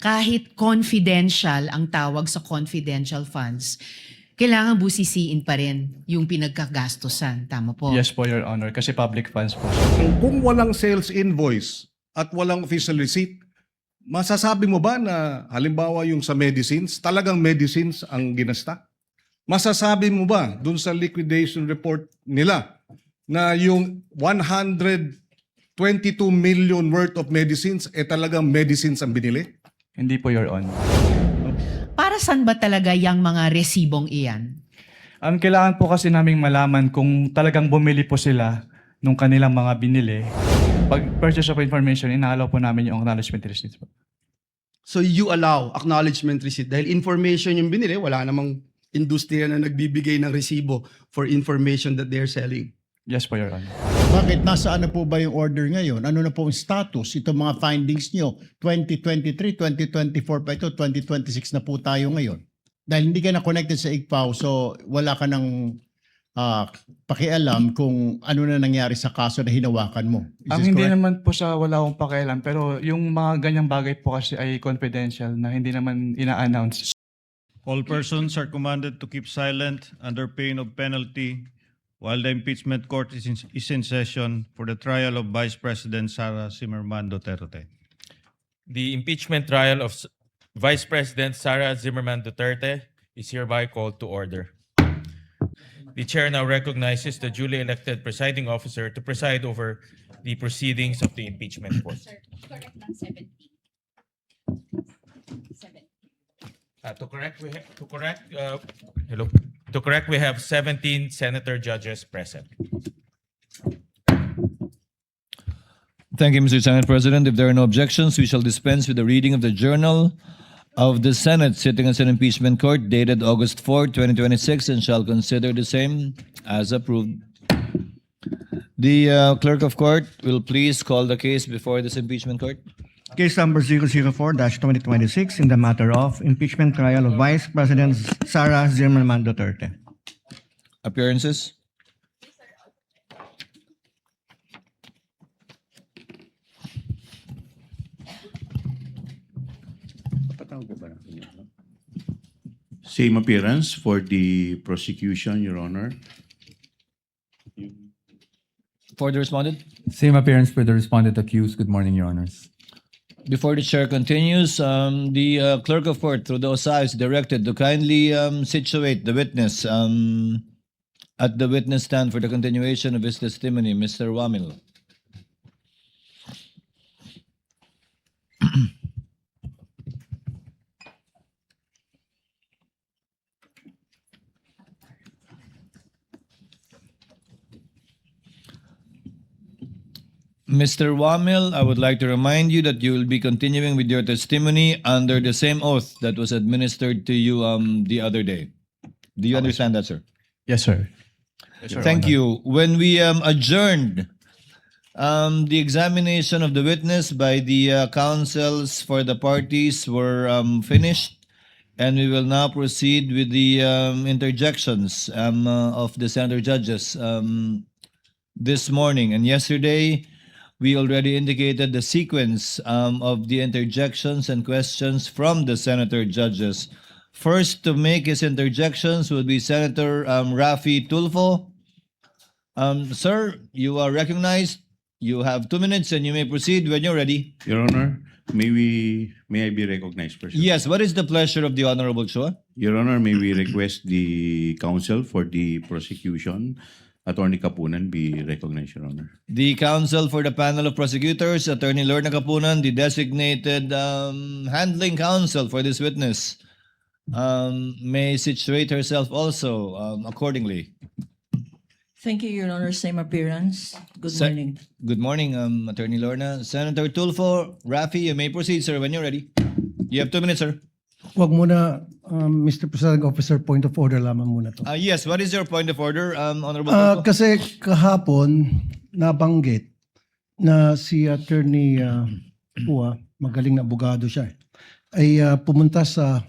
kahit confidential ang tawag sa confidential funds, kailangan busisiin pa rin yung pinagkagastosan. Tama po? Yes po, Your Honor, kasi public funds po. Kung walang sales invoice at walang official receipt, masasabi mo ba na halimbawa yung sa medicines, talagang medicines ang ginasta? Masasabi mo ba dun sa liquidation report nila na yung 122 million worth of medicines talagang medicines ang binili? Hindi po, Your Honor. Para saan ba talaga yung mga resibong iyan? Kailangan po kasi naming malaman kung talagang bumili po sila nung kanilang mga binili. Pag purchase of information, inaalaw po namin yung acknowledgement receipts po. So you allow acknowledgement receipt dahil information yung binili, wala namang industriya na nagbibigay ng resibo for information that they're selling. Yes po, Your Honor. Bakit? Nasaan na po ba yung order ngayon? Ano na po ang status? Itong mga findings nyo, 2023, 2024 pa ito, 2026 na po tayo ngayon. Dahil hindi ka na connected sa ICPAO, so wala ka ng pakialam kung ano na nangyari sa kaso na hinawakan mo. Is this Hindi correct? naman po sa wala akong pakialam, pero yung mga ganyang bagay po kasi ay confidential na hindi naman ina-announce. All persons are commanded to keep silent under pain of penalty while the impeachment court is in session for the trial of Vice President Sara Zimmerman Duterte. The impeachment trial of Vice President Sara Zimmerman Duterte is hereby called to order. The chair now recognizes the duly elected presiding officer to preside over the proceedings of the impeachment court. Sir, correct lang 17. 17. To correct, we have 17 senator judges present. Thank you, Mr. Senate President. If there are no objections, we shall dispense with the reading of the Journal of the Senate sitting as an impeachment court dated August 4, 2026 and shall consider the same as approved. The clerk of court will please call the case before this impeachment court. Case number 004-2026 in the matter of impeachment trial of Vice President Sara Zimmerman Duterte. Appearances? Same appearance for the prosecution, Your Honor. For the respondent? Same appearance for the respondent accused. Good morning, Your Honors. Before the chair continues, the clerk of court, through the OSA, is directed to kindly situate the witness at the witness stand for the continuation of his testimony. Mr. Wamil. Mr. Wamil, I would like to remind you that you will be continuing with your testimony under the same oath that was administered to you the other day. Do you understand that, sir? Yes, sir. Thank you. When we adjourned the examination of the witness by the counsels for the parties were finished, and we will now proceed with the interjections of the senator judges this morning. And yesterday, we already indicated the sequence of the interjections and questions from the senator judges. First to make his interjections would be Senator Raffy Tulfo. Sir, you are recognized. You have 2 minutes and you may proceed when you're ready. Your Honor, may I be recognized first? Yes, what is the pleasure of the Honorable Chua? Your Honor, may we request the counsel for the prosecution, Attorney Kapunan, be recognized, Your Honor. The counsel for the panel of prosecutors, Attorney Lorna Kapunan, the designated handling counsel for this witness, may situate herself also accordingly. Thank you, Your Honor. Same appearance. Good Sir- morning. Good morning, Attorney Lorna. Senator Tulfo, Raffy, you may proceed, sir, when you're ready. You have 2 minutes, sir. Wag muna, Mr. Presiding Officer, point of order lamang muna to. Yes, what is your point of order, Honorable Tulfo? Kasi kahapon, nabanggit na si Attorney Pua, magaling na abogado siya, ay pumunta sa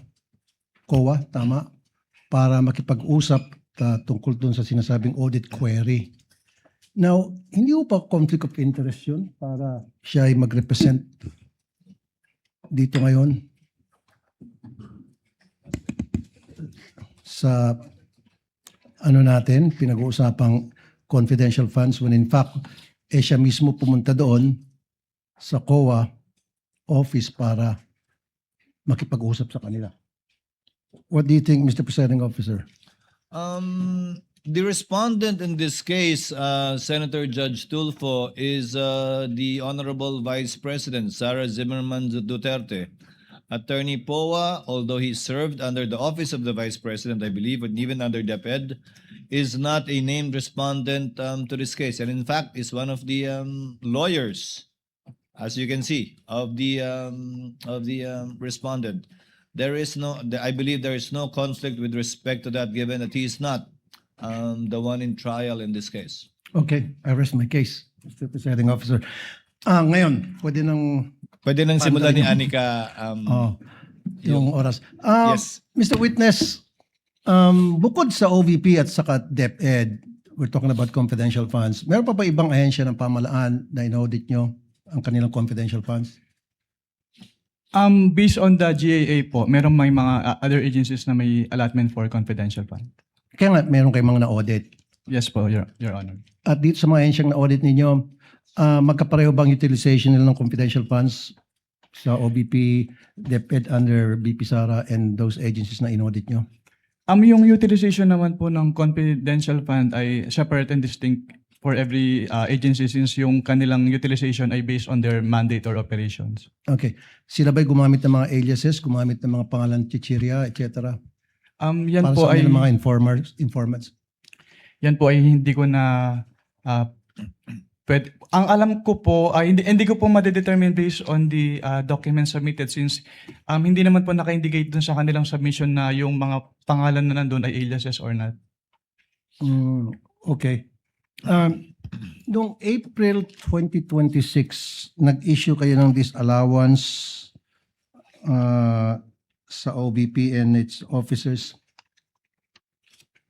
COA, tama, para makipag-usap tungkol dun sa sinasabing audit query. Now, hindi mo pa conflict of interest yun para siya ay mag-represent dito ngayon? sa ano natin, pinag-uusapang confidential funds when in fact, siya mismo pumunta doon sa COA office para makipag-usap sa kanila. What do you think, Mr. Presiding Officer? The respondent in this case, Senator Judge Tulfo, is the Honorable Vice President Sara Zimmerman Duterte. Attorney Poa, although he served under the office of the Vice President, I believe, and even under DepEd, is not a named respondent to this case, and in fact is one of the lawyers, as you can see, of the respondent. There is no, I believe there is no conflict with respect to that, given that he is not the one in trial in this case. Okay, I rest my case, Mr. Presiding Officer. Ngayon, pwede nang Pwede nang simulan ni Anika. yung oras. Yes. Mr. Witness, bukod sa OVP at saka DepEd, we're talking about confidential funds, meron pa ba ibang ahensya ng pamahalaan na in-audit nyo ang kanilang confidential funds? Based on the GAA po, meron may mga other agencies na may allotment for confidential fund. Kaya nga, meron kayong mga na-audit. Yes po, Your Honor. At dito sa mga ahensyang na-audit ninyo, magkapareho bang utilization nila ng confidential funds sa OVP, DepEd under BP Sara and those agencies na in-audit nyo? Yung utilization naman po ng confidential fund ay separate and distinct for every agency since yung kanilang utilization ay based on their mandate or operations. Okay. Sila ba'y gumamit ng mga aliases, gumamit ng mga pangalan chichirya, etc.? Yan Para po sa ay kanilang mga informants? yan po ay hindi ko na ang alam ko po hindi ko po ma-determine based on the documents submitted since hindi naman po naka-indicate dun sa kanilang submission na yung mga pangalan na nandun ay aliases or not. Okay. Noong April 2026, nag-issue kayo ng disallowance sa OVP and its officers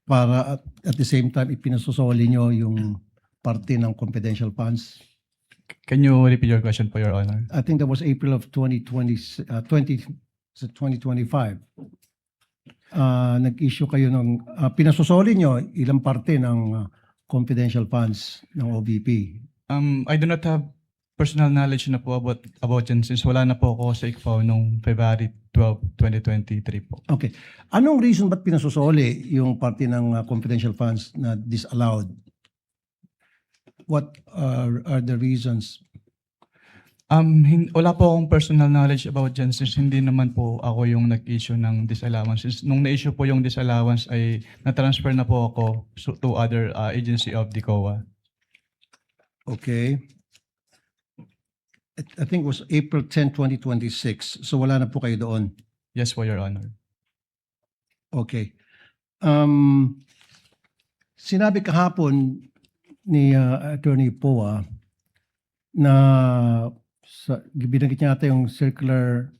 para at the same time ipinasusoli nyo yung parte ng confidential funds. Can you repeat your question po, Your Honor? I think that was April of 2025. Nag-issue kayo ng pinasusoli nyo ilang parte ng confidential funds ng OVP. I do not have personal knowledge na po about yan since wala na po ako sa ICFAO noong February 12, 2023 po. Okay. Anong reason ba't pinasusoli yung parte ng confidential funds na disallowed? What are the reasons? Wala po akong personal knowledge about dyan since hindi naman po ako yung nag-issue ng disallowance. Since nung na-issue po yung disallowance ay na-transfer na po ako to other agency of the COA. Okay. I think it was April 10, 2026. So wala na po kayo doon. Yes po, Your Honor. Okay. Sinabi kahapon ni Attorney Poa na binanggit niya ata yung COA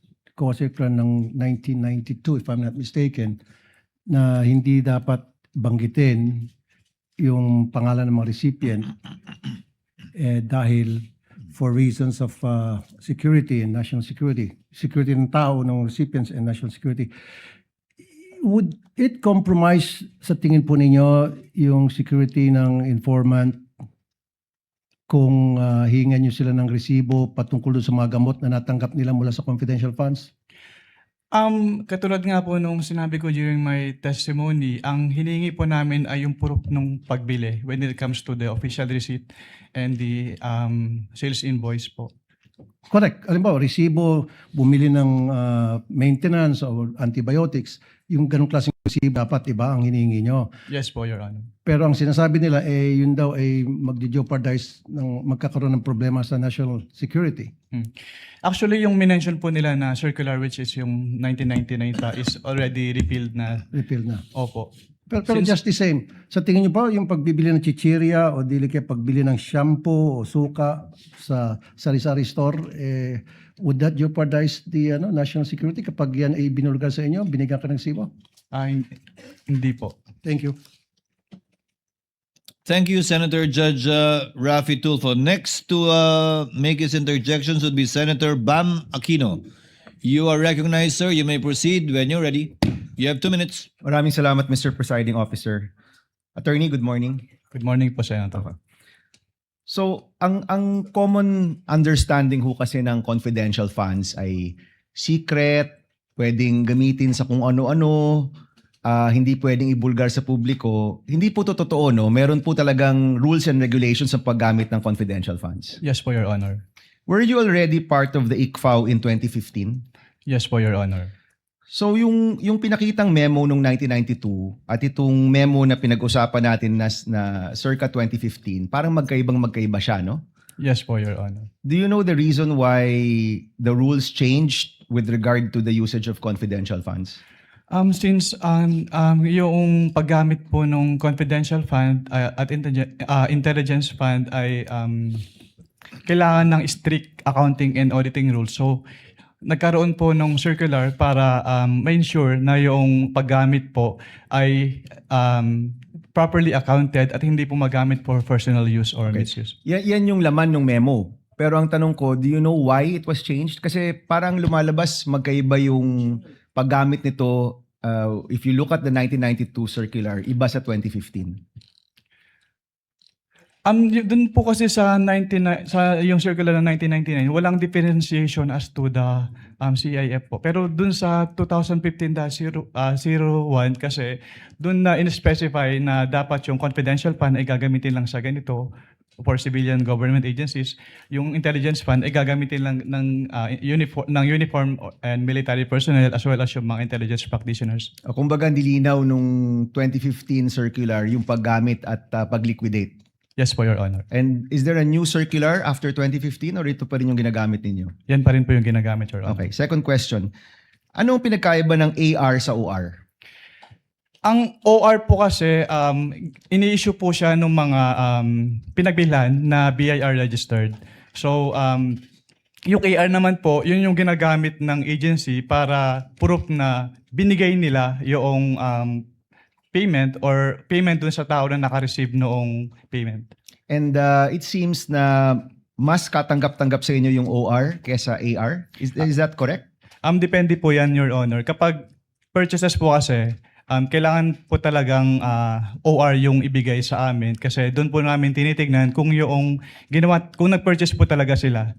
circular ng 1992 if I'm not mistaken na hindi dapat banggitin yung pangalan ng mga recipient dahil for reasons of security and national security ng tao, ng recipients and national security. Would it compromise sa tingin po ninyo yung security ng informant kung hihingan nyo sila ng resibo patungkol sa mga gamot na natanggap nila mula sa confidential funds? Katulad nga po nung sinabi ko during my testimony, ang hinihingi po namin ay yung proof ng pagbili when it comes to the official receipt and the sales invoice po. Correct. Halimbawa, resibo, bumili ng maintenance or antibiotics, yung ganong klaseng resibo dapat iba ang hinihingi nyo. Yes po, Your Honor. Pero ang sinasabi nila, yun daw ay magdi-jeopardize ng magkakaroon ng problema sa national security. Actually, yung minention po nila na circular which is yung 1999 is already repealed na. Repeal na. Opo. Pero just the same, sa tingin nyo ba yung pagbibili ng chichirya o dili kaya pagbili ng shampoo o suka sa sari-sari store, would that jeopardize the national security kapag yan ay binulgar sa inyo, binigyan ka ng sibo? Hindi po. Thank you. Thank you, Senator Judge Rafi Tulfo. Next to make his interjections would be Senator Bam Aquino. You are recognized, sir. You may proceed when you're ready. You have 2 minutes. Maraming salamat, Mr. Presiding Officer. Attorney, good morning. Good morning po, Senator. So, ang common understanding ho kasi ng confidential funds ay secret, pwedeng gamitin sa kung ano-ano, hindi pwedeng ibulgar sa publiko. Hindi po to totoo, no? Meron po talagang rules and regulations sa paggamit ng confidential funds. Yes po, Your Honor. Were you already part of the ICFAO in 2015? Yes po, Your Honor. So yung pinakitang memo nung 1992 at itong memo na pinag-usapan natin na circa 2015, parang magkaiba siya, no? Yes po, Your Honor. Do you know the reason why the rules changed with regard to the usage of confidential funds? Since yung paggamit po ng confidential fund at intelligence fund ay kailangan ng strict accounting and auditing rules. So nagkaroon po ng circular para ma-ensure na yung paggamit po ay properly accounted at hindi po magamit for personal use or misuse. Yan yung laman ng memo. Pero ang tanong ko, do you know why it was changed? Kasi parang lumalabas magkaiba yung paggamit nito. If you look at the 1992 circular, iba sa 2015. Dun po kasi sa yung circular ng 1999, walang differentiation as to the CIF po. Pero dun sa 2015-01 kasi dun na in-specify na dapat yung confidential fund ay gagamitin lang sa ganito for civilian government agencies. Yung intelligence fund ay gagamitin lang ng uniform and military personnel as well as yung mga intelligence practitioners. Kumbaga nilinaw nung 2015 circular yung paggamit at pag-liquidate. Yes po, Your Honor. And is there a new circular after 2015 or ito pa rin yung ginagamit ninyo? Yan pa rin po yung ginagamit, Your Honor. Okay, second question. Anong pinagkaiba ng AR sa OR? Ang OR po kasi, ini-issue po siya ng mga pinagbilhan na BIR registered. So, yung AR naman po, yun yung ginagamit ng agency para proof na binigay nila yung payment or payment dun sa tao na naka-receive noong payment. And it seems na mas katanggap-tanggap sa inyo yung OR kesa AR. Is that correct? Depende po yan, Your Honor. Kapag purchases po kasi, kailangan po talagang OR yung ibigay sa amin kasi doon po namin tinitignan kung yung kung nag-purchase po talaga sila.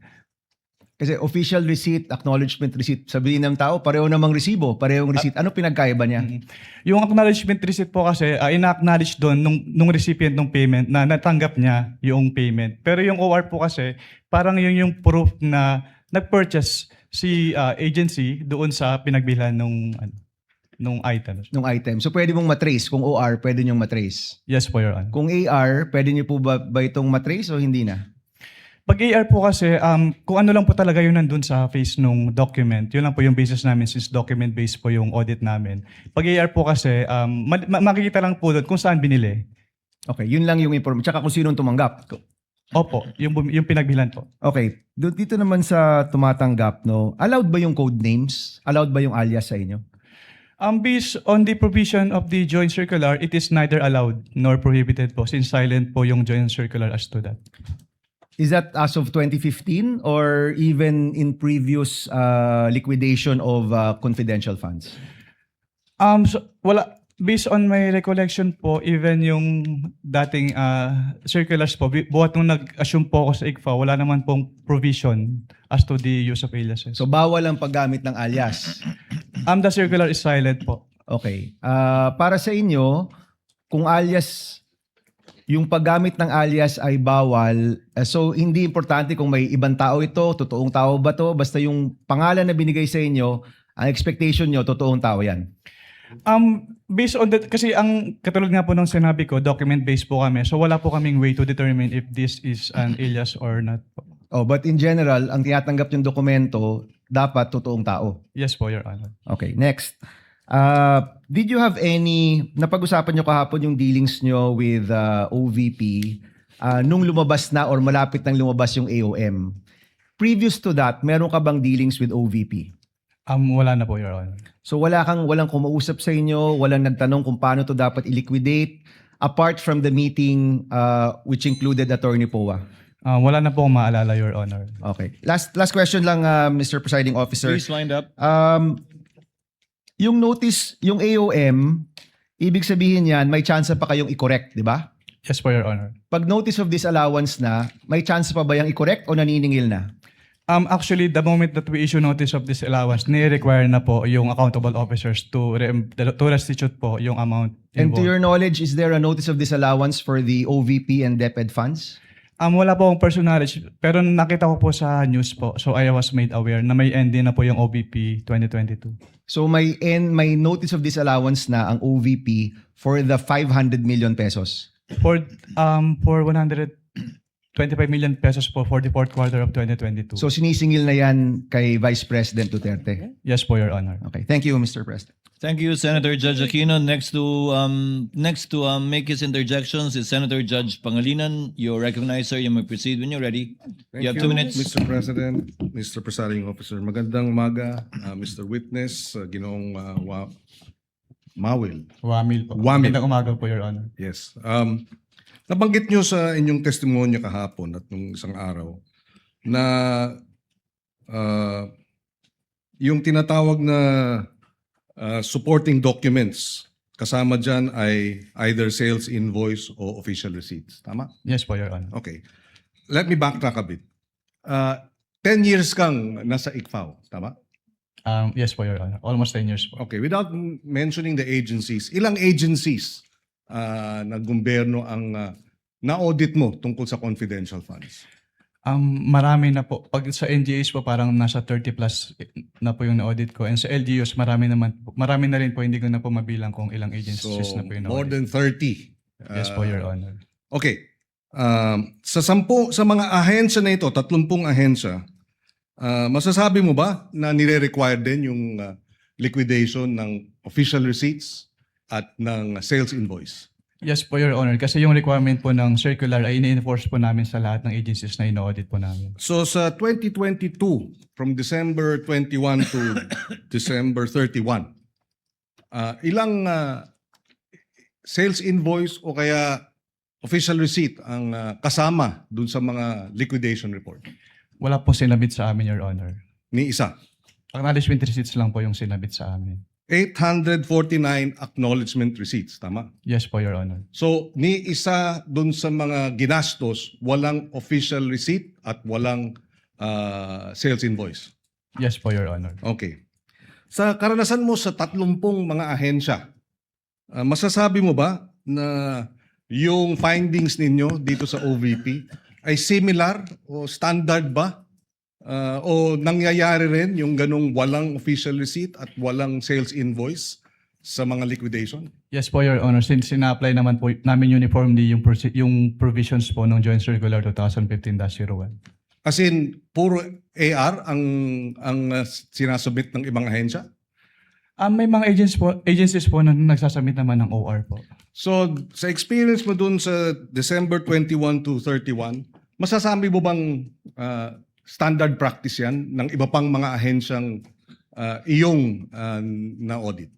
Kasi official receipt, acknowledgement receipt, sabihin ng tao, pareho namang resibo, parehong receipt. Ano pinagkaiba niya? Yung acknowledgement receipt po kasi, ina-acknowledge doon nung recipient ng payment na natanggap niya yung payment. Pero yung OR po kasi, parang yun yung proof na nag-purchase si agency doon sa pinagbilhan nung item. Nung item. So pwede mong matrace. Kung OR, pwede niyong matrace. Yes po, Your Honor. Kung AR, pwede niyo po ba itong matrace o hindi na? Pag AR po kasi, kung ano lang po talaga yun nandun sa face nung document, yun lang po yung basis namin since document-based po yung audit namin. Pag AR po kasi, makikita lang po doon kung saan binili. Okay, yun lang yung information. Tsaka kung sino tumanggap. Opo, yung pinagbilan po. Okay, dito naman sa tumatanggap, no, allowed ba yung code names? Allowed ba yung alias sa inyo? Based on the provision of the joint circular, it is neither allowed nor prohibited po since silent po yung joint circular as to that. Is that as of 2015 or even in previous liquidation of confidential funds? So, wala. Based on my recollection po, even yung dating circulars po, buhat nung nag-assume po ako sa ICFA, wala naman pong provision as to the use of aliases. So bawal ang paggamit ng alias? The circular is silent po. Okay. Para sa inyo, kung alias, yung paggamit ng alias ay bawal, so hindi importante kung may ibang tao ito, totoong tao ba to, basta yung pangalan na binigay sa inyo, ang expectation nyo, totoong tao yan. Based on that, kasi ang katulad nga po nung sinabi ko, document-based po kami, so wala po kaming way to determine if this is an alias or not. Oh, but in general, ang tinatanggap yung dokumento, dapat totoong tao. Yes po, Your Honor. Okay, next. Did you have any, napag-usapan nyo kahapon yung dealings nyo with OVP nung lumabas na or malapit nang lumabas yung AOM? Previous to that, meron ka bang dealings with OVP? Wala na po, Your Honor. So walang kumausap sa inyo, walang nagtanong kung paano to dapat i-liquidate apart from the meeting which included Attorney Poa? Wala na po akong maalala, Your Honor. Okay. Last question lang, Mr. Presiding Officer. Please wind up. yung notice, yung AOM, ibig sabihin yan, may chance pa kayong i-correct, di ba? Yes po, Your Honor. Pag notice of disallowance na, may chance pa ba yung i-correct o naniningil na? Actually, the moment that we issue notice of disallowance, ni-require na po yung accountable officers to restitute po yung amount And to involved. your knowledge, is there a notice of disallowance for the OVP and DepEd funds? Wala po akong personal knowledge, pero nakita ko po sa news po, so I was made aware na may end na po yung OVP 2022. So may notice of disallowance na ang OVP for the 500 million pesos. For 125 million pesos po for the fourth quarter of 2022. So sinisingil na yan kay Vice President Duterte. Yes po, Your Honor. Okay, thank you, Mr. President. Thank you, Senator Judge Aquino. Next to make his interjections is Senator Judge Pangilinan. You're recognized, sir. You may proceed when you're ready. You have 2 minutes. Mr. President, Mr. Presiding Officer. Magandang umaga, Mr. Witness, Ginoong Mawil. Wamil po. Wamil. Magandang umaga po, Your Honor. Yes. Nabanggit nyo sa inyong testimonya kahapon at nung isang araw na yung tinatawag na supporting documents, kasama dyan ay either sales invoice o official receipts. Tama? Yes po, Your Honor. Okay. Let me backtrack a bit. 10 years kang nasa ICFAO. Tama? Yes po, Your Honor. Almost 10 years po. Okay. Without mentioning the agencies, ilang agencies na gobyerno ang na-audit mo tungkol sa confidential funds? Marami na po. Pag sa NGAs po, parang nasa 30 plus na po yung na-audit ko. And sa LGUs, marami na rin po. Hindi ko na po mabilang kung ilang agencies So, na po yung more na-audit. than 30. Yes po, Your Honor. Okay. Sa mga ahensya na ito, 30 ahensya, masasabi mo ba na nire-require din yung liquidation ng official receipts at ng sales invoice? Yes po, Your Honor. Kasi yung requirement po ng circular ay ini-enforce po namin sa lahat ng agencies na ino-audit po namin. So sa 2022, from December 21 to December 31, ilang sales invoice o kaya official receipt ang kasama dun sa mga liquidation report? Wala po sinabit sa amin, Your Honor. Ni isa. Acknowledgement receipts lang po yung sinabit sa amin. 849 acknowledgement receipts, tama? Yes po, Your Honor. So, ni isa dun sa mga ginastos, walang official receipt at walang sales invoice. Yes po, Your Honor. Okay. Sa karanasan mo sa 30 mga ahensya, masasabi mo ba na yung findings ninyo dito sa OVP ay similar o standard ba? O nangyayari rin yung ganong walang official receipt at walang sales invoice sa mga liquidation? Yes po, Your Honor. Since sina-apply naman po namin uniformly yung provisions po ng Joint Circular 2015-01. As in, puro AR ang sinasubmit ng ibang ahensya? May mga agencies po na nagsasubmit naman ng OR po. So, sa experience mo dun sa December 21 to 31, masasabi mo bang standard practice yan ng iba pang mga ahensyang iyong na-audit?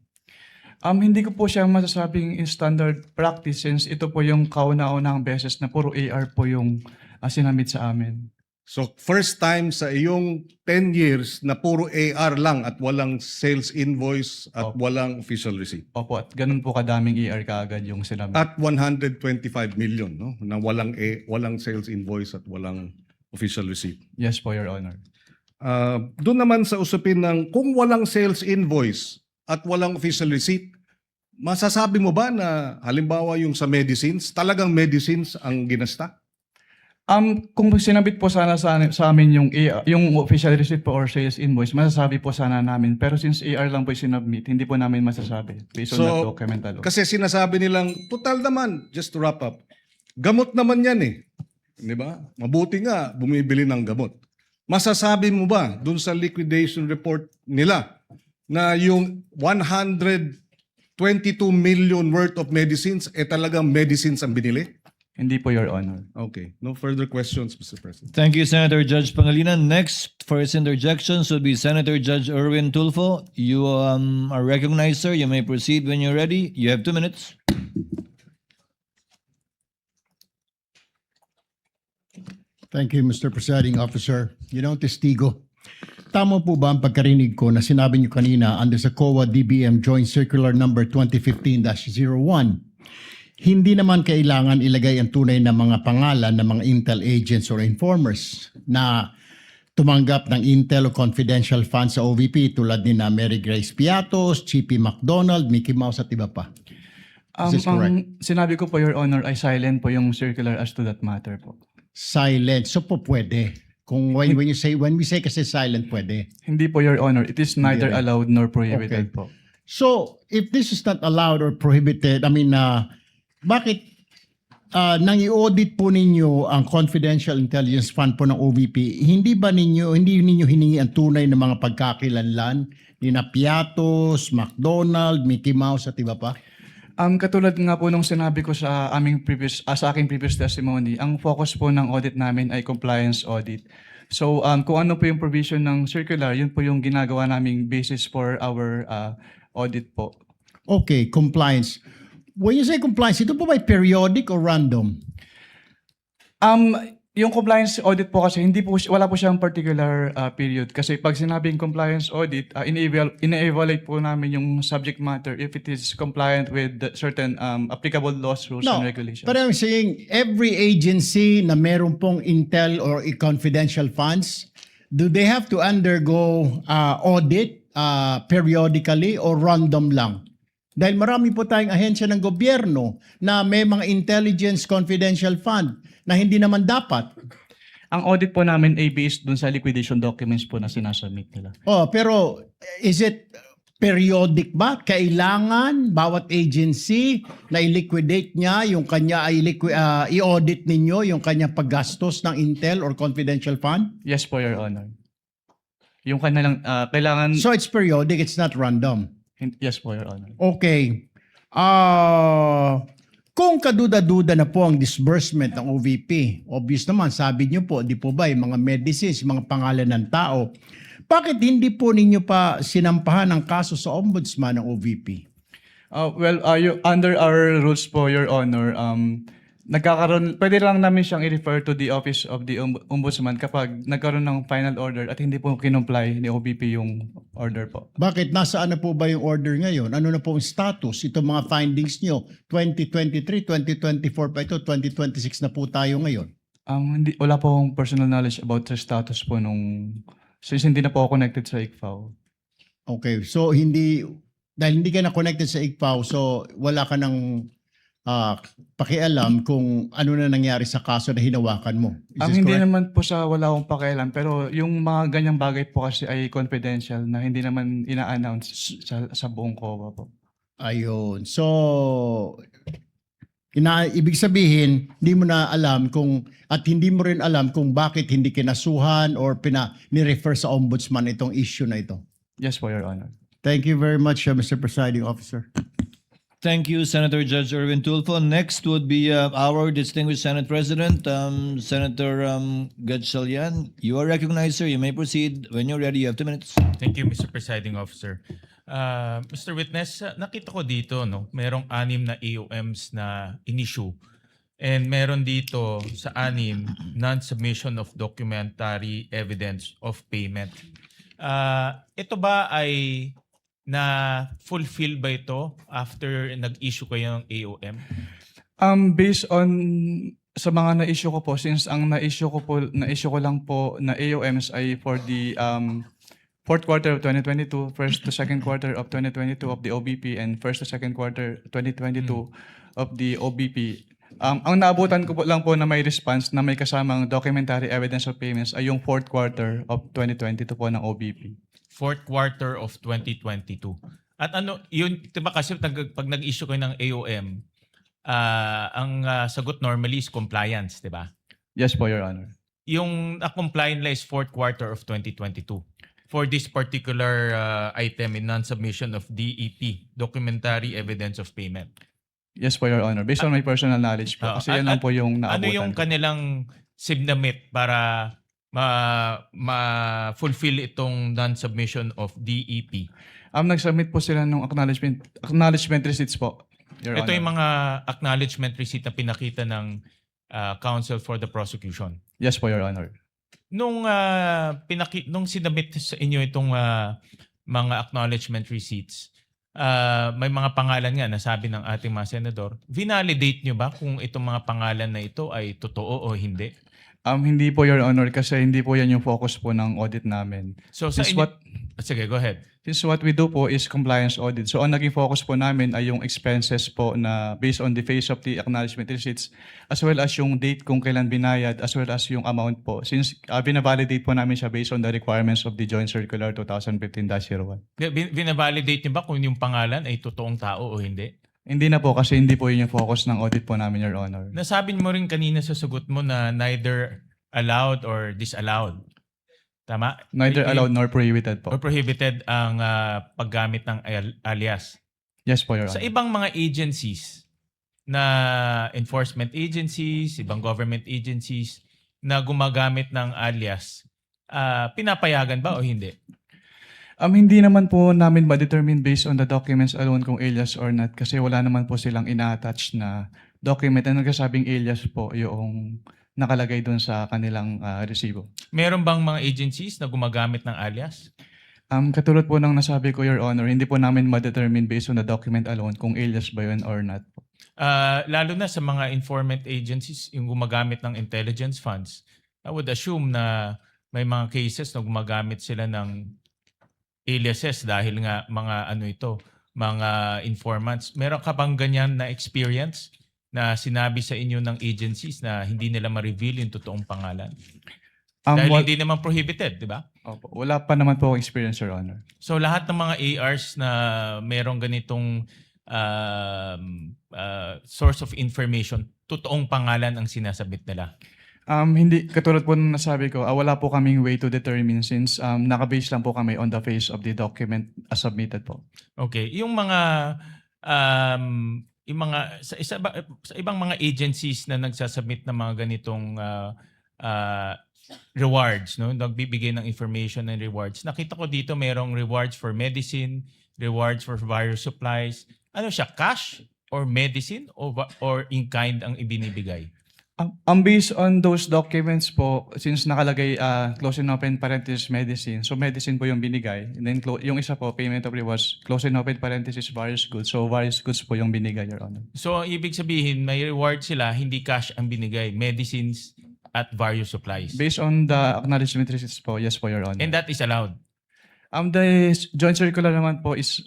Hindi ko po siya masasabing in standard practice since ito po yung kauna-unahang beses na puro AR po yung sinamit sa amin. So, first time sa iyong 10 years na puro AR lang at walang sales invoice at walang official receipt. Opo, at ganun po kadaming AR kaagad yung sinamit. At 125 million, no? Na walang sales invoice at walang official receipt. Yes po, Your Honor. Doon naman sa usapin ng kung walang sales invoice at walang official receipt, masasabi mo ba na halimbawa yung sa medicines, talagang medicines ang ginasta? Kung sinabit po sana sa amin yung official receipt po or sales invoice, masasabi po sana namin. Pero since AR lang po sinubmit, hindi po namin masasabi based on that document alone. Kasi sinasabi nilang, total naman, just to wrap up, gamot naman yan eh. Di ba? Mabuti nga, bumibili ng gamot. Masasabi mo ba dun sa liquidation report nila na yung 122 million worth of medicines talagang medicines ang binili? Hindi po, Your Honor. Okay. No further questions, Mr. President. Thank you, Senator Judge Pangilinan. Next for his interjections will be Senator Judge Erwin Tulfo. You are recognized, sir. You may proceed when you're ready. You have 2 minutes. Thank you, Mr. Presiding Officer. Testigo, tama po ba ang pagkarinig ko na sinabi niyo kanina under sa COA DBM Joint Circular Number 2015-01, hindi naman kailangan ilagay ang tunay na mga pangalan ng mga intel agents or informers na tumanggap ng intel o confidential funds sa OVP tulad ni na Mary Grace Piatos, Chippy McDonald, Mickey Mouse at iba pa? Is this correct? Ang sinabi ko po, Your Honor, ay silent po yung circular as to that matter po. Silent. So po pwede. Kung when we say kasi silent, pwede. Hindi po, Your Honor. It is neither Hindi rin. allowed nor prohibited Okay. po. So, if this is not allowed or prohibited, bakit nang i-audit po ninyo ang confidential intelligence fund po ng OVP, hindi ninyo hiningi ang tunay na mga pagkakilanlan ni na Piatos, McDonald, Mickey Mouse at iba pa? Katulad nga po nung sinabi ko sa sa aking previous testimony, ang focus po ng audit namin ay compliance audit. So kung ano po yung provision ng circular, yun po yung ginagawa naming basis for our audit po. Okay, compliance. When you say compliance, ito po ba periodic or random? Yung compliance audit po kasi wala po siyang particular period kasi pag sinabing compliance audit, ine-evaluate po namin yung subject matter if it is compliant with certain applicable laws, rules, and regulations. But I'm saying every agency na meron pong intel or confidential funds, do they have to undergo audit periodically or random lang? Dahil marami po tayong ahensya ng gobyerno na may mga intelligence confidential fund na hindi naman dapat. Ang audit po namin ay based dun sa liquidation documents po na sinasubmit nila. Pero is it periodic ba? Kailangan bawat agency na i-liquidate niya yung kanya i-audit ninyo yung kanya paggastos ng intel or confidential fund? Yes po, Your Honor. Yung kanilang kailangan... So it's periodic, it's not random. Yes po, Your Honor. Okay. Kung kaduda-duda na po ang disbursement ng OVP, obvious naman, sabi niyo po, di po ba, yung mga medicines, mga pangalan ng tao, bakit hindi po ninyo pa sinampahan ang kaso sa ombudsman ng OVP? Under our rules po, Your Honor, pwede lang namin siyang i-refer to the Office of the Ombudsman kapag nagkaroon ng final order at hindi po kinomply ni OVP yung order po. Bakit? Nasaan na po ba yung order ngayon? Ano na po ang status? Itong mga findings nyo, 2023, 2024 pa ito, 2026 na po tayo ngayon. Wala po akong personal knowledge about sa status po since hindi na po ako connected sa ICFAO. Okay, so dahil hindi ka na connected sa ICFAO, so wala ka ng pakialam kung ano na nangyari sa kaso na hinawakan mo. Hindi naman po sa wala akong pakialam, pero yung mga ganyang bagay po kasi ay confidential na hindi naman ina-announce sa buong COA po. Ayun. So, ibig sabihin, hindi mo na alam at hindi mo rin alam kung bakit hindi kinasuhan or ni-refer sa ombudsman itong issue na ito. Yes po, Your Honor. Thank you very much, Mr. Presiding Officer. Thank you, Senator Judge Erwin Tulfo. Next would be our distinguished Senate President, Senator Gatchalian. You are recognized, sir. You may proceed. When you're ready, you have 2 minutes. Thank you, Mr. Presiding Officer. Mr. Witness, nakita ko dito, merong 6 na AOMs na in-issue. And meron dito sa 6, non-submission of documentary evidence of payment. Ito ba ay na-fulfill ba ito after nag-issue kayo ng AOM? Based on sa mga na-issue ko po, since ang na-issue ko lang po na AOMs ay for the fourth quarter of 2022, first to second quarter of 2022 of the OBP, and first to second quarter 2022 of the OBP. Ang naabutan ko po lang po na may response na may kasamang documentary evidence of payments ay yung fourth quarter of 2022 po ng OBP. Fourth quarter of 2022. At yun, diba kasi pag nag-issue kayo ng AOM, ang sagot normally is compliance, diba? Yes po, Your Honor. Yung compliant lang is fourth quarter of 2022 for this particular item in non-submission of DEP, documentary evidence of payment. Yes po, Your Honor. Based on my personal knowledge po. Kasi yan lang po yung naabutan. Ano yung kanilang submit para ma-fulfill itong non-submission of DEP? Nag-submit po sila ng acknowledgement receipts po, Your Ito Honor. yung mga acknowledgement receipt na pinakita ng counsel for the prosecution. Yes po, Your Honor. nung sinabit sa inyo itong mga acknowledgement receipts, may mga pangalan nga nasabi ng ating mga senador. Vinalidate nyo ba kung itong mga pangalan na ito ay totoo o hindi? Hindi po, Your Honor, kasi hindi po yan yung focus po ng audit namin. So sa inyo, sige, go ahead. Since what we do po is compliance audit. So ang naging focus po namin ay yung expenses po na based on the face of the acknowledgement receipts as well as yung date kung kailan binayad as well as yung amount po. Since binavalidate po namin siya based on the requirements of the Joint Circular 2015-01. Binavalidate nyo ba kung yung pangalan ay totoong tao o hindi? Hindi na po kasi hindi po yun yung focus ng audit po namin, Your Honor. Nasabi mo rin kanina sa sagot mo na neither allowed or disallowed. Tama? Neither allowed nor prohibited po. Or prohibited ang paggamit ng alias. Yes po, Your Sa Honor. ibang mga agencies na enforcement agencies, ibang government agencies na gumagamit ng alias, pinapayagan ba o hindi? Hindi naman po namin ma-determine based on the documents alone kung alias or not kasi wala naman po silang ina-attach na document na nagsasabing alias po yung nakalagay doon sa kanilang resibo. Meron bang mga agencies na gumagamit ng alias? Katulad po ng nasabi ko, Your Honor, hindi po namin ma-determine based on the document alone kung alias ba yun or not po. Lalo na sa mga informant agencies yung gumagamit ng intelligence funds, I would assume na may mga cases na gumagamit sila ng aliases dahil nga mga informants. Meron ka bang ganyan na experience na sinabi sa inyo ng agencies na hindi nila ma-reveal yung totoong pangalan? Dahil hindi naman prohibited, di ba? Opo, wala pa naman po akong experience, Your Honor. So lahat ng mga ARs na merong ganitong source of information, totoong pangalan ang sinasabit nila? Hindi, katulad po ng nasabi ko, wala po kaming way to determine since naka-base lang po kami on the face of the document as submitted po. Okay, yung mga sa ibang mga agencies na nagsasubmit ng mga ganitong rewards, no, nagbibigay ng information and rewards. Nakita ko dito merong rewards for medicine, rewards for various supplies. Ano siya, cash or medicine or in kind ang ibinibigay? Based on those documents po, since nakalagay close and open parenthesis medicine, so medicine po yung binigay. And then yung isa po, payment of rewards, close and open parenthesis various goods. So various goods po yung binigay, Your Honor. So ang ibig sabihin, may reward sila, hindi cash ang binigay, medicines at various supplies. Based on the acknowledgement receipts po, yes po, Your Honor. And that is allowed. The joint circular naman po is,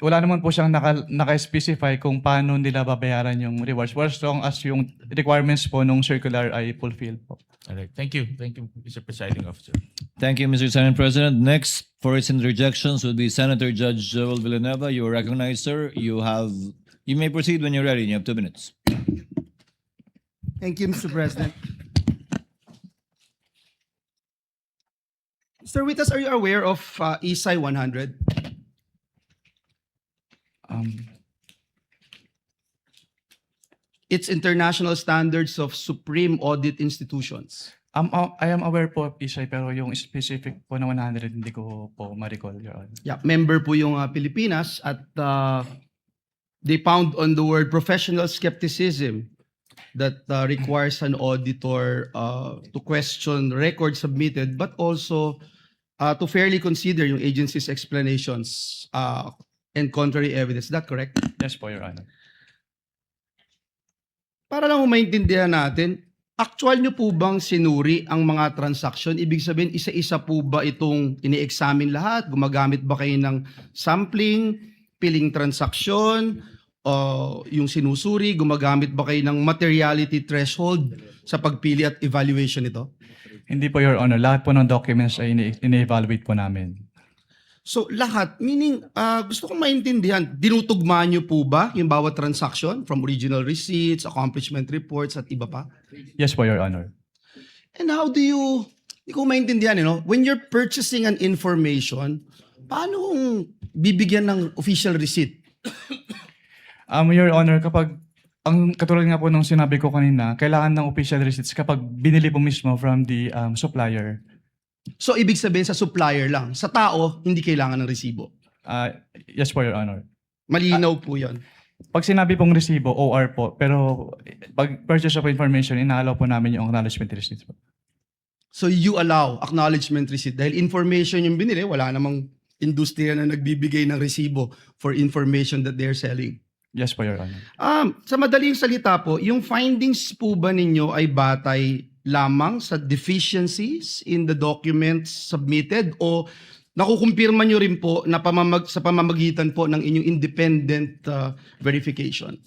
wala naman po siyang naka-specify kung paano nila babayaran yung rewards as long as yung requirements po nung circular ay fulfilled po. Alright, thank you. Thank you, Mr. Presiding Officer. Thank you, Mr. Senate President. Next, for its interjections would be Senator Judge Joel Villanueva. You are recognized, sir. You may proceed when you're ready. You have 2 minutes. Thank you, Mr. President. Mr. Witas, are you aware of ESI 100? It's International Standards of Supreme Audit Institutions. I am aware po of ISAI pero yung specific po na 100 hindi ko po ma-recall, Your Honor. Yeah, member po yung Pilipinas at they found on the word professional skepticism that requires an auditor to question records submitted but also to fairly consider yung agency's explanations and contrary evidence. Is that correct? Yes po, Your Honor. Para lang maintindihan natin, actual nyo po bang sinuri ang mga transaction? Ibig sabihin, isa-isa po ba itong ini-examine lahat? Gumagamit ba kayo ng sampling, piling transaction, yung sinusuri? Gumagamit ba kayo ng materiality threshold sa pagpili at evaluation nito? Hindi po, Your Honor. Lahat po ng documents ay ini-evaluate po namin. So lahat, meaning gusto kong maintindihan, dinutugma nyo po ba yung bawat transaction from original receipts, accomplishment reports at iba pa? Yes po, Your Honor. And how do you, hindi ko maintindihan, when you're purchasing an information, paano kung bibigyan ng official receipt? Your Honor, kapag, ang katulad nga po nung sinabi ko kanina, kailangan ng official receipts kapag binili po mismo from the supplier. So ibig sabihin sa supplier lang, sa tao, hindi kailangan ng resibo? Yes po, Your Honor. Malinaw po yun. Pag sinabi pong resibo, OR po. Pero pag purchase of information, inaalaw po namin yung acknowledgement receipts po. So you allow acknowledgement receipt dahil information yung binili, wala namang industriya na nagbibigay ng resibo for information that they're selling. Yes po, Your Honor. Sa madaling salita po, yung findings po ba ninyo ay batay lamang sa deficiencies in the documents submitted o nakukumpirma nyo rin po na sa pamamagitan po ng inyong independent verification?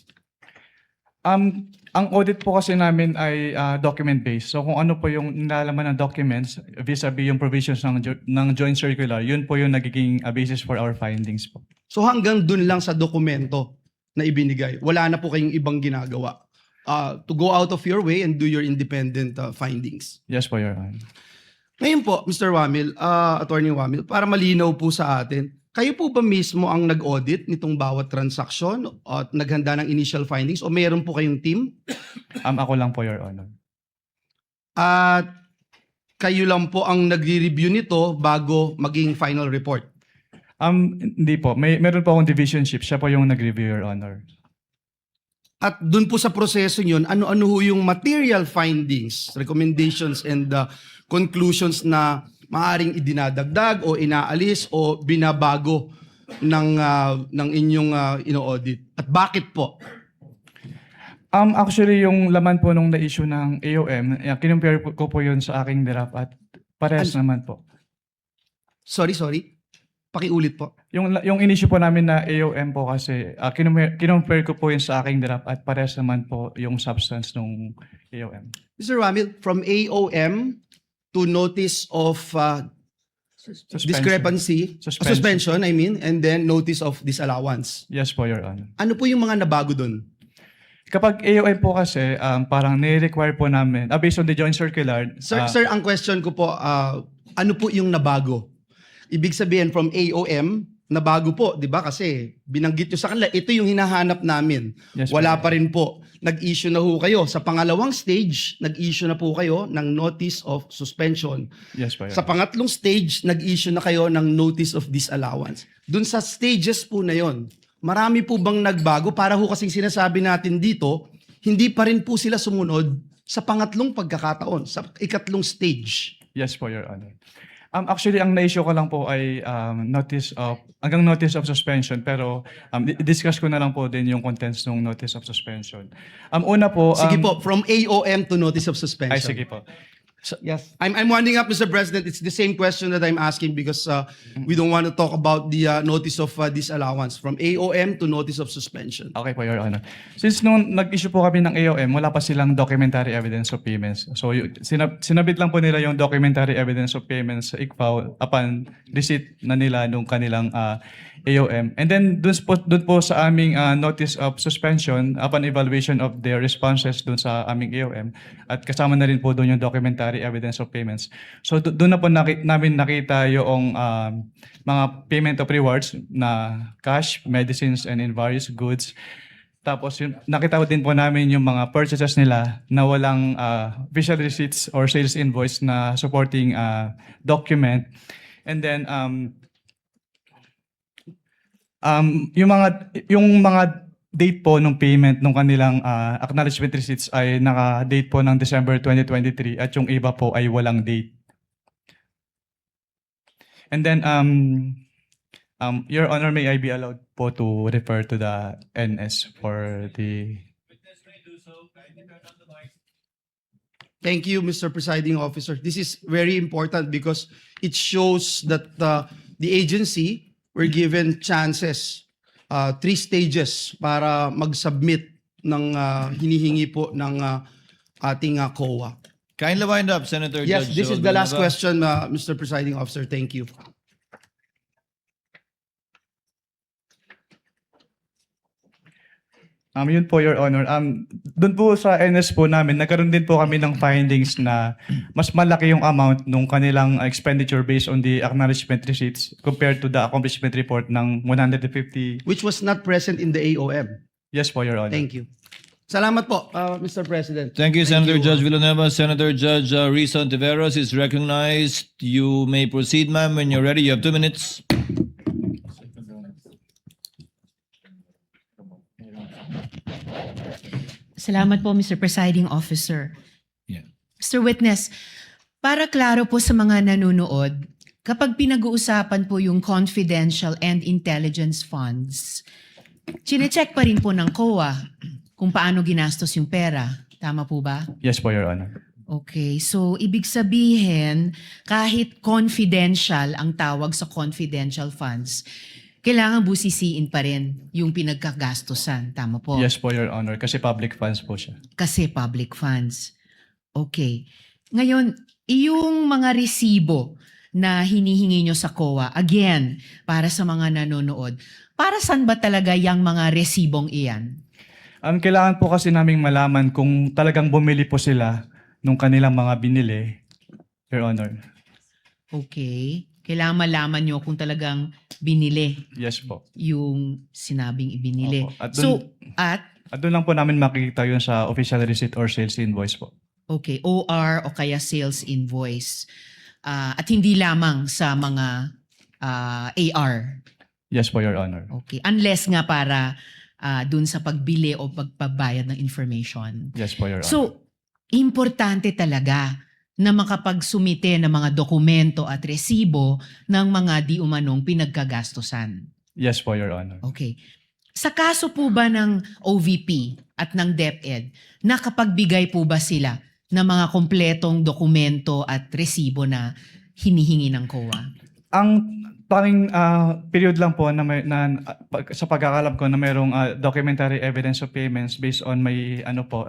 Ang audit po kasi namin ay document-based. So kung ano po yung nilalaman ng documents vis-a-vis yung provisions ng joint circular, yun po yung nagiging basis for our findings po. So hanggang dun lang sa dokumento na ibinigay, wala na po kayong ibang ginagawa to go out of your way and do your independent findings. Yes po, Your Honor. Ngayon po, Mr. Wamil, Attorney Wamil, para malinaw po sa atin, kayo po ba mismo ang nag-audit nitong bawat transaksyon at naghanda ng initial findings o meron po kayong team? Ako lang po, Your Honor. At kayo lang po ang nagre-review nito bago maging final report? Hindi po. Meron po akong division chief. Siya po yung nag-review, Your Honor. At dun po sa proseso nyon, ano-ano ho yung material findings, recommendations, and conclusions na maaaring idinadagdag o inaalis o binabago ng inyong ino-audit? At bakit po? Actually, yung laman po nung na-issue ng AOM, kinumpare ko po yun sa aking draft at parehas naman po. Sorry. Pakiulit po. Yung in-issue po namin na AOM po kasi, kinumpare ko po yun sa aking draft at parehas naman po yung substance nung AOM. Mr. Wamil, from AOM to notice of discrepancy, suspension, and then notice of disallowance. Yes po, Your Honor. Ano po yung mga nabago dun? Kapag AOM po kasi, parang nire-require po namin, based on the joint circular. Sir, ang question ko po, ano po yung nabago? Ibig sabihin from AOM, nabago po, di ba? Kasi binanggit nyo sa kanila, ito yung hinahanap namin. Yes, Wala po. pa rin po. Nag-issue na ho kayo. Sa pangalawang stage, nag-issue na po kayo ng notice of suspension. Yes po, Your Sa pangatlong stage, nag-issue na kayo ng notice of disallowance. Dun sa stages po na yon, marami po bang nagbago? Para ho kasing sinasabi natin dito, hindi pa rin po sila sumunod sa pangatlong pagkakataon, sa ikatlong stage. Yes po, Your Honor. Actually, ang na-issue ko lang po ay hanggang notice of suspension, pero discuss ko na lang po din yung contents ng notice of suspension. Una po... Sige po, from AOM to notice of suspension. Ay, sige po. Yes. I'm winding up, Mr. President. It's the same question that I'm asking because we don't want to talk about the notice of disallowance from AOM to notice of suspension. Okay po, Your Honor. Since nung nag-issue po kami ng AOM, wala pa silang documentary evidence of payments. So sinabit lang po nila yung documentary evidence of payments sa ICFAO upon receipt na nila nung kanilang AOM. And then dun po sa aming notice of suspension upon evaluation of their responses dun sa aming AOM at kasama na rin po dun yung documentary evidence of payments. So doon na po namin nakita yung mga payment of rewards na cash, medicines, and in various goods. Tapos nakita din po namin yung mga purchases nila na walang official receipts or sales invoice na supporting document. And then yung mga date po ng payment ng kanilang acknowledgement receipts ay naka-date po ng December 2023 at yung iba po ay walang date. And then, Your Honor, may I be allowed po to refer to the NS for the... Thank you, Mr. Presiding Officer. This is very important because it shows that the agency were given chances, 3 stages para mag-submit ng hinihingi po ng ating COA. Kindly wind up, Senator Yes, Judge this is the last Villanueva. question, Mr. Presiding Officer. Thank you. Yun po, Your Honor. Doon po sa NS po namin, nagkaroon din po kami ng findings na mas malaki yung amount nung kanilang expenditure based on the acknowledgement receipts compared to the accomplishment report ng 150. Which was not present in the AOM. Yes po, Your Honor. Thank you. Salamat po, Mr. President. Thank you, Senator Judge Villanueva. Senator Judge Risa Ontiveros is recognized. You may proceed, ma'am, when you're ready. You have 2 minutes. Salamat po, Mr. Presiding Officer. Yeah. Mr. Witness, Para klaro po sa mga nanonood, kapag pinag-uusapan po yung confidential and intelligence funds, chinecheck pa rin po ng COA kung paano ginastos yung pera. Tama po ba? Yes po, Your Honor. Okay, so ibig sabihin, kahit confidential ang tawag sa confidential funds, kailangan busisiin pa rin yung pinagkagastosan. Tama po? Yes po, Your Honor, kasi public funds po siya. Kasi public funds. Okay. Ngayon, yung mga resibo na hinihingi nyo sa COA, again, para sa mga nanonood, para saan ba talaga yung mga resibong iyan? Kailangan po kasi naming malaman kung talagang bumili po sila nung kanilang mga binili, Your Honor. Okay. Kailangan malaman nyo kung talagang binili Yes po. yung sinabing ibinili. Opo. At doon lang po namin makikita yun sa official receipt or sales invoice po. Okay, OR o kaya sales invoice. At hindi lamang sa mga AR. Yes po, Your Honor. Okay, unless nga para dun sa pagbili o pagpabayad ng information. Yes po, Your Honor. So, importante talaga na makapagsumite ng mga dokumento at resibo ng mga di umanong pinagkagastosan. Yes po, Your Honor. Okay. Sa kaso po ba ng OVP at ng DepEd, nakapagbigay po ba sila ng mga kompletong dokumento at resibo na hinihingi ng COA? Ang tanging period lang po na, sa pagkakalam ko na mayroong documentary evidence of payments based on may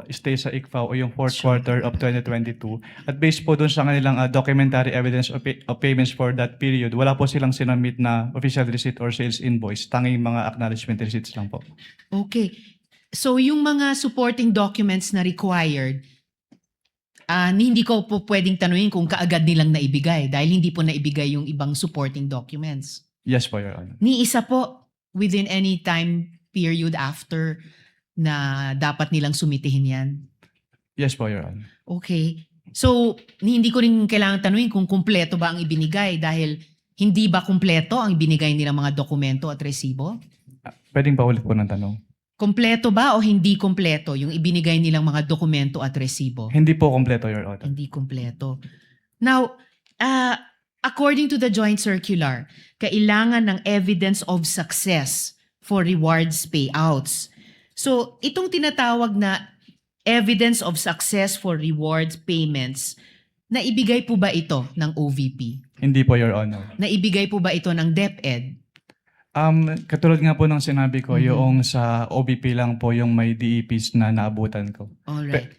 stay sa ICFAO o yung fourth quarter of 2022. At based po dun sa kanilang documentary evidence of payments for that period, wala po silang sinamit na official receipt or sales invoice. Tanging mga acknowledgement receipts lang po. Okay. So yung mga supporting documents na required, hindi ko po pwedeng tanungin kung kaagad nilang naibigay dahil hindi po naibigay yung ibang supporting documents. Yes po, Your Honor. Ni isa po within any time period after na dapat nilang sumitihin yan. Yes po, Your Honor. Okay. So, hindi ko rin kailangan tanungin kung kumpleto ba ang ibinigay dahil hindi ba kumpleto ang ibinigay nilang mga dokumento at resibo? Pwedeng pa ulit po ng tanong. Kumpleto ba o hindi kumpleto yung ibinigay nilang mga dokumento at resibo? Hindi po kompleto, Your Honor. Hindi kumpleto. Now, according to the joint circular, kailangan ng evidence of success for rewards payouts. So, itong tinatawag na evidence of success for rewards payments, naibigay po ba ito ng OVP? Hindi po, Your Honor. Naibigay po ba ito ng DepEd? Katulad nga po ng sinabi ko, yung sa OBP lang po yung may DEPs na naabutan ko. Alright.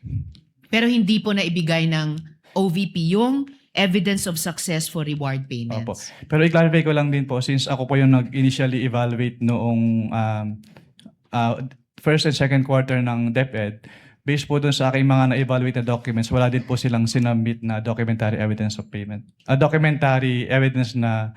Pero hindi po naibigay ng OVP yung evidence of success for reward payments. Opo. Pero i-clarify ko lang din po, since ako po yung nag-initially evaluate noong first and second quarter ng DepEd, based po dun sa aking mga na-evaluate na documents, wala din po silang sinubmit na documentary evidence of payment. Documentary evidence na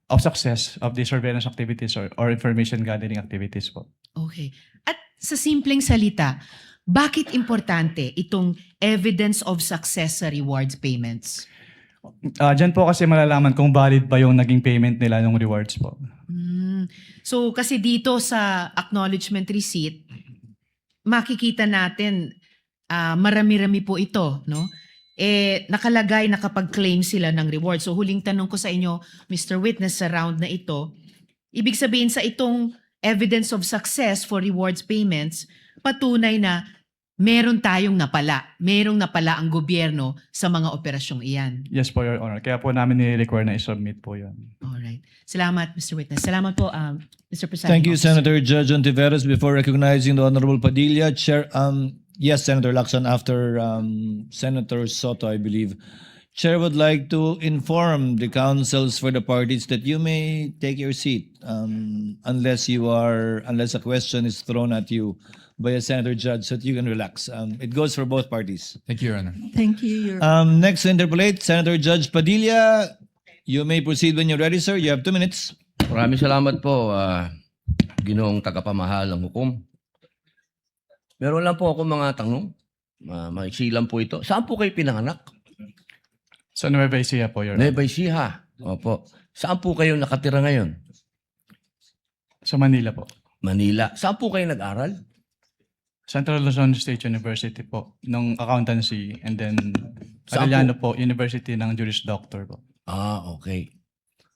of success of the surveillance activities or information gathering activities po. Okay. At sa simpleng salita, bakit importante itong evidence of success sa rewards payments? Diyan po kasi malalaman kung valid ba yung naging payment nila ng rewards po. So kasi dito sa acknowledgement receipt, makikita natin marami-rami po ito, no? Nakalagay na kapag claim sila ng reward. So huling tanong ko sa inyo, Mr. Witness, sa round na ito, ibig sabihin sa itong evidence of success for rewards payments, patunay na meron tayong napala. Merong napala ang gobyerno sa mga operasyong iyan. Yes po, Your Honor. Kaya po namin ni-require na i-submit po yun. Alright. Salamat, Mr. Witness. Salamat po, Mr. Presiding Thank you, Officer. Senator Judge Ontiveros. Before recognizing the Honorable Padilla, Chair, yes, Senator Lacson, after Senator Soto, I believe. Chair would like to inform the councils for the parties that you may take your seat unless a question is thrown at you by a Senator Judge so that you can relax. It goes for both parties. Thank you, Your Honor. Thank you, Your Next to interpolate, Senator Judge Padilla. You may proceed when you're ready, sir. You have 2 minutes. Maraming salamat po, Ginoong tagapamahal ng hukom. Meron lang po ako mga tanong. Maiksi lang po ito. Saan po kayo pinanganak? Sa Nueva Ecija po, Your Honor. Nueva Ecija. Opo. Saan po kayo nakatira ngayon? Sa Manila po. Manila. Saan po kayo nag-aral? Central Luzon State University po, ng accountancy, and then Saan Arellano po, University ng Juris Doctor po. Okay.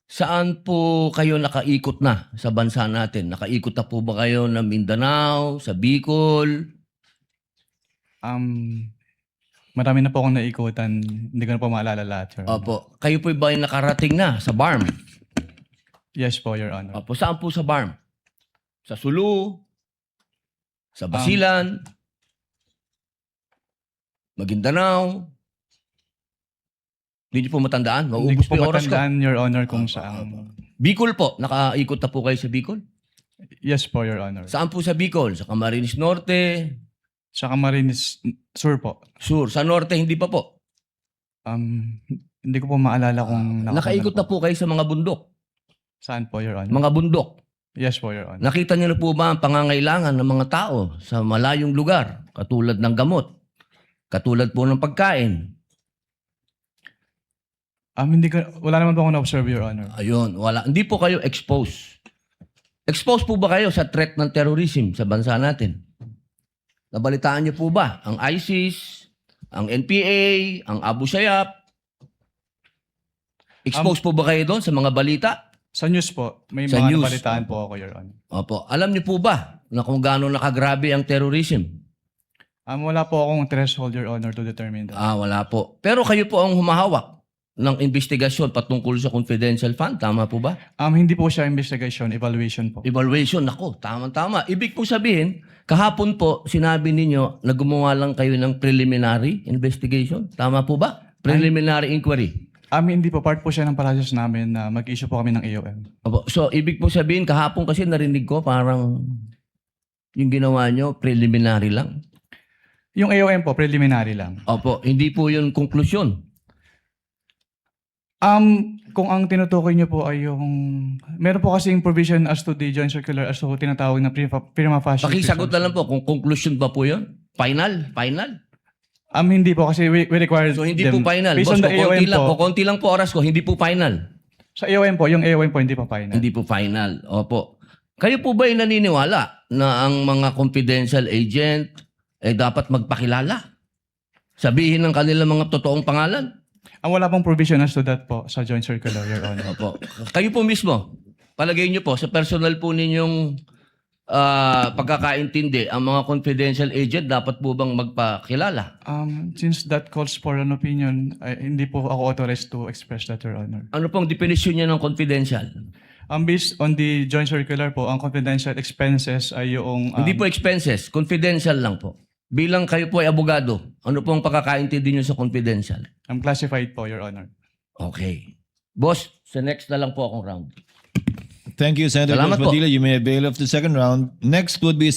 Saan po kayo nakaikot na sa bansa natin? Nakaikot na po ba kayo ng Mindanao, sa Bicol? Marami na po akong naikutan, hindi ko na po maalala lahat, Your Honor. Opo. Kayo po ba yung nakarating na sa BARM? Yes po, Your Honor. Opo. Saan po sa BARM? Sa Sulu? Sa Basilan? Maguindanao? Hindi niyo po matandaan? Hindi Maubos ko po po yung oras ko. matandaan, Your Honor, kung saan. Bicol po. Nakaikot na po kayo sa Bicol? Yes po, Your Honor. Saan po sa Bicol? Sa Camarines Norte? Sa Camarines Sur po. Sur. Sa Norte, hindi pa po. Hindi ko po maalala kung Nakaikot na po kayo sa mga bundok. Saan po, Your Honor? Mga bundok. Yes po, Your Honor. Nakita niyo na po ba ang pangangailangan ng mga tao sa malayong lugar? Katulad ng gamot. Katulad po ng pagkain. Wala naman po akong na-observe, Your Honor. Ayun, wala. Hindi po kayo exposed. Exposed po ba kayo sa threat ng terrorism sa bansa natin? Nabalitaan niyo po ba ang ISIS, ang NPA, ang Abu Sayyaf? Exposed po ba kayo doon sa mga balita? Sa news po, may Sa mga news. nabalitaan po ako, Your Honor. Opo. Alam niyo po ba na kung gaano nakagrabe ang terrorism? Wala po akong threshold, Your Honor, to determine that. Wala po. Pero kayo po ang humahawak ng investigasyon patungkol sa confidential fund. Tama po ba? Hindi po siya investigation, evaluation po. Evaluation, nako, tama-tama. Ibig po sabihin, kahapon po, sinabi ninyo na gumawa lang kayo ng preliminary investigation. Tama po ba? Preliminary inquiry. Hindi po, part po siya ng process namin na mag-issue po kami ng AOM. Opo. So, ibig po sabihin, kahapon kasi narinig ko parang yung ginawa nyo, preliminary lang. Yung AOM po, preliminary lang. Opo, hindi po yun konklusyon. Kung ang tinutukoy niyo po ay yung... Meron po kasing provision as to the joint circular as to tinatawag na prima facie. Pakisagot na lang po kung conclusion ba po yun? Final? Hindi po kasi we require So, hindi them. po final. Based Boss, on the AOM po, konti lang po oras ko, hindi po final. sa AOM po, yung AOM po hindi pa final. Hindi po final. Opo. Kayo po ba ay naniniwala na ang mga confidential agent ay dapat magpakilala? Sabihin ng kanilang mga totoong pangalan? Wala pong provision as to that po sa joint circular, Your Honor. Opo. Kayo po mismo, palagay niyo po, sa personal po ninyong pagkakaintindi, ang mga confidential agent dapat po bang magpakilala? Since that calls for an opinion, hindi po ako authorized to express that, Your Honor. Ano pong definition niya ng confidential? Based on the joint circular po, ang confidential expenses ay yung... Hindi po expenses, confidential lang po. Bilang kayo po ay abogado, ano pong pagkakaintindi niyo sa confidential? classified po, Your Honor. Okay. Boss, sa next na lang po akong round. Thank you, Senator Salamat po. Padilla. You may avail of the second round. Next would be